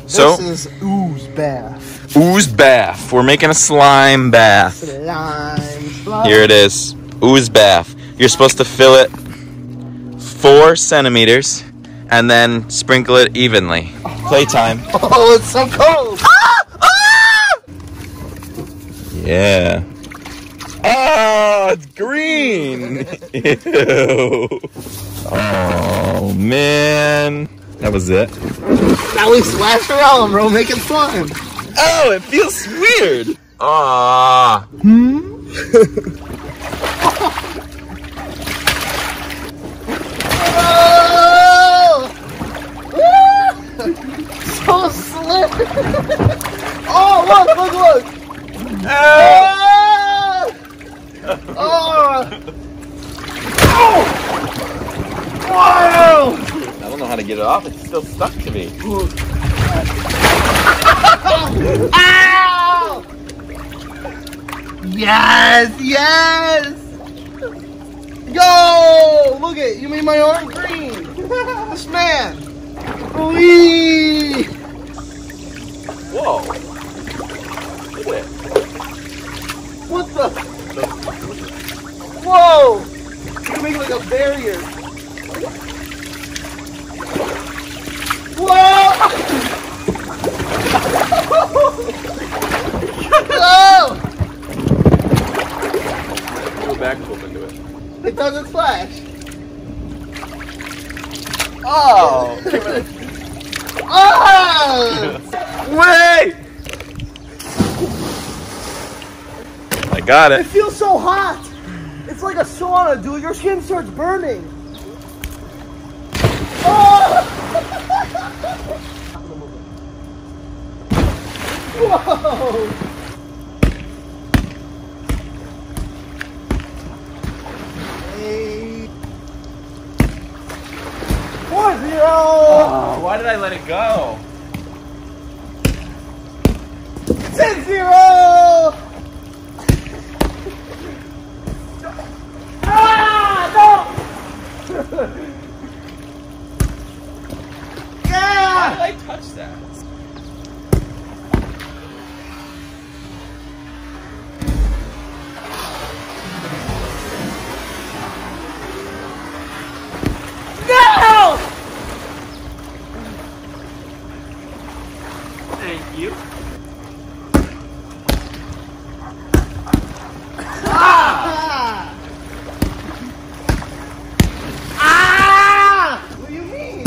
So this is Ooze Baff. Ooze Baff. We're making a slime bath. Slime. Here it is. Ooze Baff. You're supposed to fill it 4 centimeters and then sprinkle it evenly. Playtime. Oh, it's so cold. Yeah. Oh, it's green. Ew. Oh, man. That was it. Now we splash around, bro. Make it fun. Oh, it feels weird. Ah. So slick. Oh, look. Wow. I don't know how to get it off. It's still stuck to me. Ow! Yes. Yo, look it. You made my arm green. This man. Wee. Whoa. Look at it. What the? Whoa. You can make it like a barrier. Whoa! Oh! Go back into it. It doesn't splash. Oh! Oh! Wait! I got It it. feels so hot. It's like a sauna, dude. Your skin starts burning. Oh! Whoa! Hey. 4-0. Oh, why did I let it go? 10-0. Ah, no! Why did I touch that? No! Thank you. Ah! Ah! What do you mean?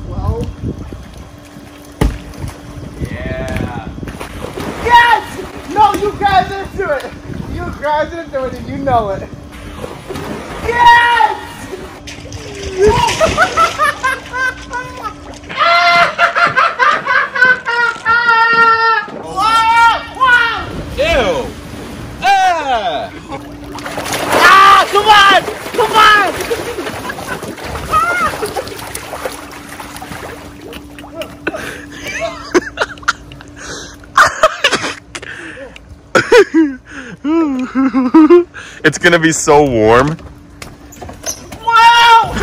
Well. Yeah. Yes! No, you guys didn't do it. You guys didn't do it, and you know it. Yes! Ew. Ah! Ah! Come on! Come on! It's gonna be so warm. Wow!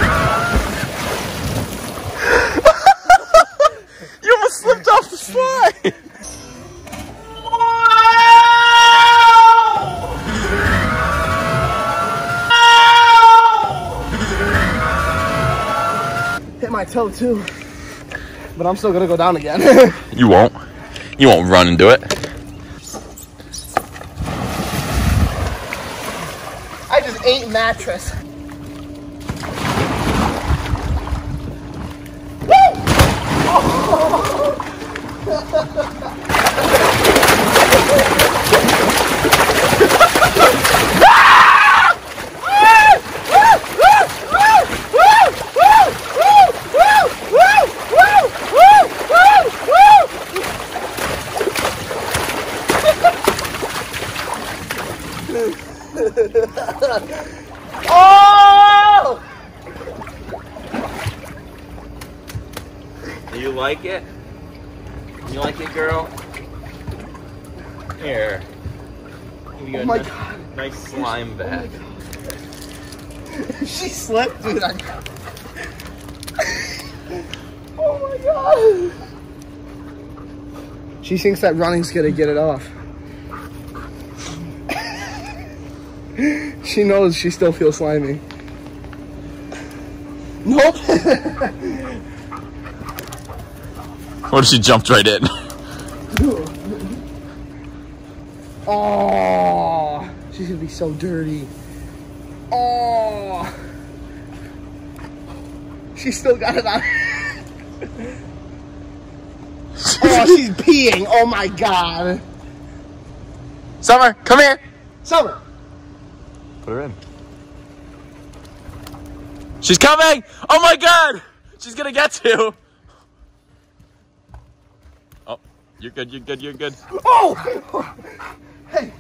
You almost slipped off the slide. Hit my toe too, but I'm still gonna go down again. You won't. You won't run and do it. I just ate mattress. Oh! Do you like it? You like it, girl? Here. Give you Oh a my nice, God. nice slime bath. She slipped, dude. Oh my god. She thinks that running's gonna get it off. She knows she still feels slimy. Nope. What if she jumped right in? Oh, she's gonna be so dirty. Oh, she still got it on. Oh, she's peeing. Oh my god. Summer, come here. Summer. Put her in. She's coming! Oh my god! She's gonna get to. Oh, you're good, you're good, you're good. Oh! Hey.